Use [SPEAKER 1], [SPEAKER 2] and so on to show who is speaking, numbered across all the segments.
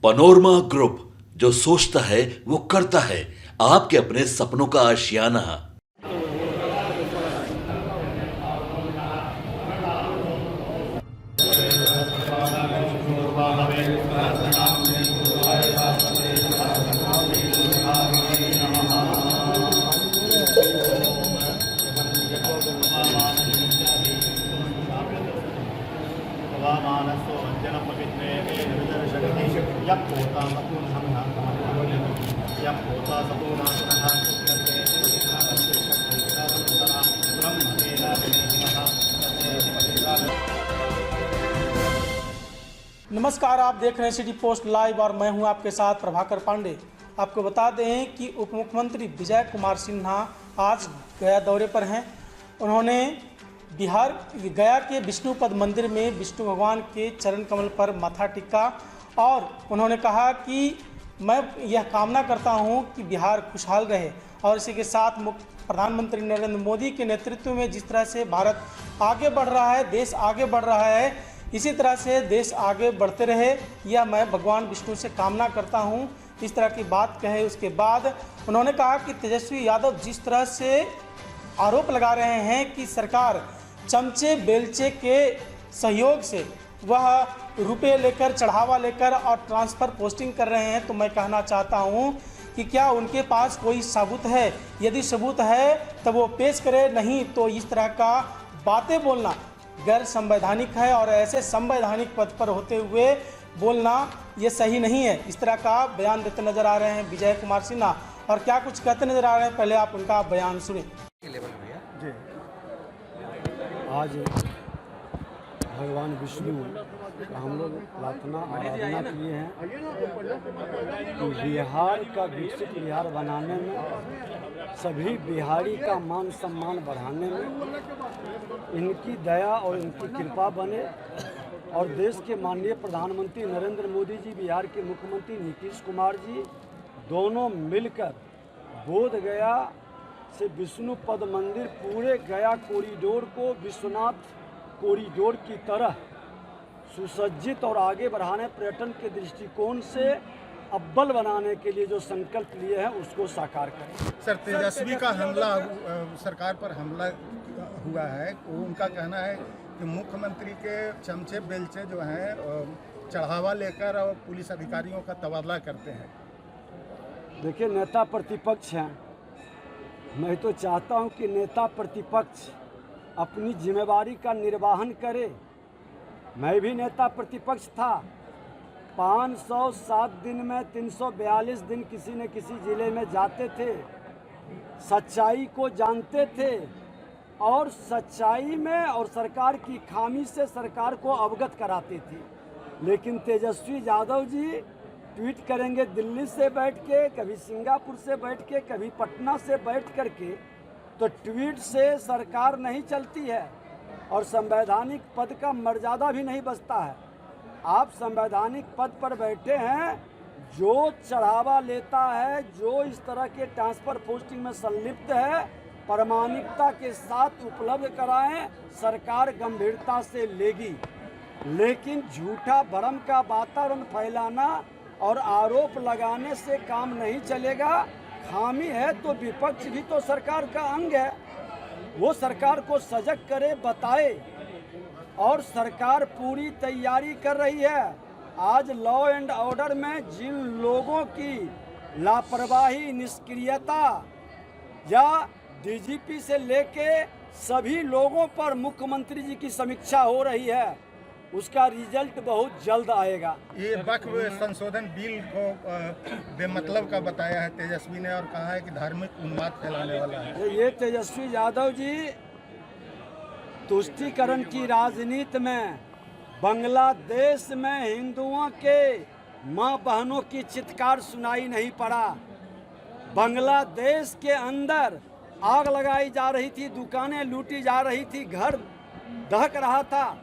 [SPEAKER 1] Panorama group, जो सोचता है वो करता है। आपके अपने सपनों का आशियाना।
[SPEAKER 2] नमस्कार, आप देख रहे हैं सिटी पोस्ट लाइव और मैं हूं आपके साथ प्रभाकर पांडे। आपको बता दें कि उप मुख्यमंत्री विजय कुमार सिन्हा आज गया दौरे पर हैं। उन्होंने बिहार गया के विष्णुपद मंदिर में विष्णु भगवान के चरण कमल पर माथा टिका और उन्होंने कहा कि मैं यह कामना करता हूं कि बिहार खुशहाल रहे और इसी के साथ प्रधानमंत्री नरेंद्र मोदी के नेतृत्व में जिस तरह से भारत आगे बढ़ रहा है, देश आगे बढ़ रहा है, इसी तरह से देश आगे बढ़ते रहे, यह मैं भगवान विष्णु से कामना करता हूं। इस तरह की बात कहे उसके बाद उन्होंने कहा कि तेजस्वी यादव जिस तरह से आरोप लगा रहे हैं कि सरकार चमचे बेलचे के सहयोग से वह रुपए लेकर, चढ़ावा लेकर और ट्रांसफ़र पोस्टिंग कर रहे हैं, तो मैं कहना चाहता हूं कि क्या उनके पास कोई सबूत है? यदि सबूत है तो वो पेश करे, नहीं तो इस तरह का बातें बोलना गैर संवैधानिक है और ऐसे संवैधानिक पद पर होते हुए बोलना ये सही नहीं है। इस तरह का बयान देते नजर आ रहे हैं विजय कुमार सिन्हा। और क्या कुछ कहते नजर आ रहे हैं, पहले आप उनका बयान सुने।
[SPEAKER 3] जी, आज भगवान विष्णु का हम लोग प्रार्थना आराधना किए हैं कि बिहार का विकसित बिहार बनाने में, सभी बिहारी का मान सम्मान बढ़ाने में इनकी दया और इनकी कृपा बने और देश के माननीय प्रधानमंत्री नरेंद्र मोदी जी, बिहार के मुख्यमंत्री नीतीश कुमार जी दोनों मिलकर बोध गया से विष्णुपद मंदिर पूरे गया कॉरिडोर को विश्वनाथ कॉरिडोर की तरह सुसज्जित और आगे बढ़ाने, पर्यटन के दृष्टिकोण से अव्वल बनाने के लिए जो संकल्प लिए हैं उसको साकार करें।
[SPEAKER 4] सर, तेजस्वी का हमला सरकार पर हमला हुआ है, उनका कहना है कि मुख्यमंत्री के चमचे बेलचे जो हैं चढ़ावा लेकर और पुलिस अधिकारियों का तबादला करते हैं।
[SPEAKER 3] देखिए, नेता प्रतिपक्ष हैं, मैं तो चाहता हूं कि नेता प्रतिपक्ष अपनी जिम्मेवारी का निर्वहन करे। मैं भी नेता प्रतिपक्ष था। 507 दिन में 342 दिन किसी न किसी ज़िले में जाते थे, सच्चाई को जानते थे और सच्चाई में और सरकार की खामी से सरकार को अवगत कराते थे। लेकिन तेजस्वी यादव जी ट्वीट करेंगे दिल्ली से बैठ के, कभी सिंगापुर से बैठ के, कभी पटना से बैठ कर के, तो ट्वीट से सरकार नहीं चलती है और संवैधानिक पद का मर्यादा भी नहीं बचता है। आप संवैधानिक पद पर बैठे हैं, जो चढ़ावा लेता है, जो इस तरह के ट्रांसफ़र पोस्टिंग में संलिप्त है, प्रामाणिकता के साथ उपलब्ध कराएं, सरकार गंभीरता से लेगी। लेकिन झूठा भ्रम का वातावरण फैलाना और आरोप लगाने से काम नहीं चलेगा। खामी है तो विपक्ष भी तो सरकार का अंग है, वो सरकार को सजग करे, बताए और सरकार पूरी तैयारी कर रही है। आज लॉ एंड ऑर्डर में जिन लोगों की लापरवाही, निष्क्रियता या डीजीपी से लेके सभी लोगों पर मुख्यमंत्री जी की समीक्षा हो रही है, उसका रिजल्ट बहुत जल्द आएगा।
[SPEAKER 4] ये वक्फ संशोधन बिल को बेमतलब का बताया है तेजस्वी ने और कहा है कि धार्मिक उन्माद फैलाने वाला है।
[SPEAKER 3] ये तेजस्वी यादव जी तुष्टीकरण की राजनीति में बांग्लादेश में हिंदुओं के मां बहनों की चित्कार सुनाई नहीं पड़ा। बांग्लादेश के अंदर आग लगाई जा रही थी, दुकानें लूटी जा रही थी, घर दहक रहा था,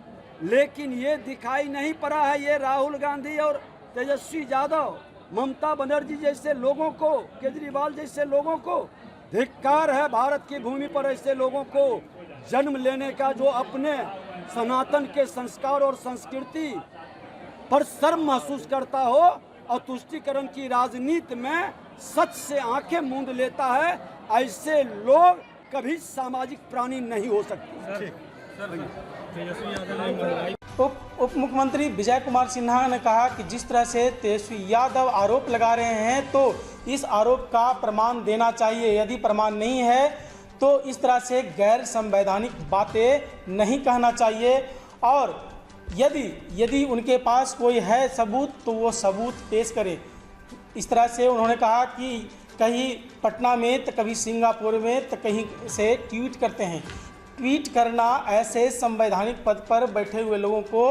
[SPEAKER 3] लेकिन ये दिखाई नहीं पड़ा है। ये राहुल गांधी और तेजस्वी यादव, ममता बनर्जी जैसे लोगों को, केजरीवाल जैसे लोगों को धिक्कार है भारत की भूमि पर ऐसे लोगों को जन्म लेने का, जो अपने सनातन के संस्कार और संस्कृति पर शर्म महसूस करता हो और तुष्टीकरण की राजनीति में सच से आंखें मूंद लेता है, ऐसे लोग कभी सामाजिक प्राणी नहीं हो सकते।
[SPEAKER 2] उप मुख्यमंत्री विजय कुमार सिन्हा ने कहा कि जिस तरह से तेजस्वी यादव आरोप लगा रहे हैं तो इस आरोप का प्रमाण देना चाहिए। यदि प्रमाण नहीं है तो इस तरह से गैर संवैधानिक बातें नहीं कहना चाहिए, और यदि उनके पास कोई है सबूत तो वो सबूत पेश करे। इस तरह से उन्होंने कहा कि कहीं पटना में तो कभी सिंगापुर में तो कहीं से ट्वीट करते हैं। ट्वीट करना ऐसे संवैधानिक पद पर बैठे हुए लोगों को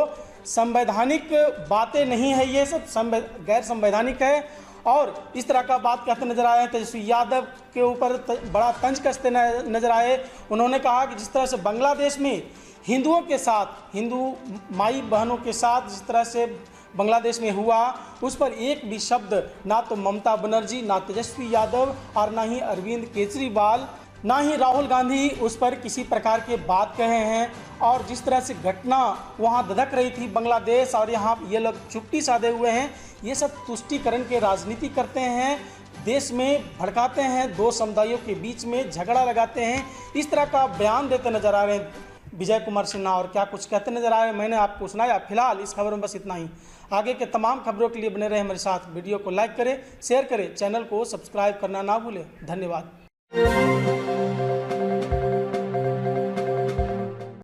[SPEAKER 2] संवैधानिक बातें नहीं है, ये सब गैर संवैधानिक है। और इस तरह का बात कहते नजर आए हैं। तेजस्वी यादव के ऊपर बड़ा तंज कसते नजर आए। उन्होंने कहा कि जिस तरह से बांग्लादेश में हिंदुओं के साथ, हिंदू माई बहनों के साथ जिस तरह से बांग्लादेश में हुआ, उस पर एक भी शब्द ना तो ममता बनर्जी, ना तेजस्वी यादव और ना ही अरविंद केजरीवाल, ना ही राहुल गांधी उस पर किसी प्रकार के बात कहे हैं। और जिस तरह से घटना वहाँ धधक रही थी बांग्लादेश, और यहाँ ये लोग चुप्पी साधे हुए हैं। ये सब तुष्टीकरण के राजनीति करते हैं, देश में भड़काते हैं, दो समुदायों के बीच में झगड़ा लगाते हैं। इस तरह का बयान देते नजर आ रहे हैं विजय कुमार सिन्हा, और क्या कुछ कहते नजर आ रहे हैं मैंने आपको सुनाया। फिलहाल इस खबर में बस इतना ही। आगे के तमाम खबरों के लिए बने रहे हमारे साथ। वीडियो को लाइक करें, शेयर करें, चैनल को सब्सक्राइब करना ना भूलें। धन्यवाद।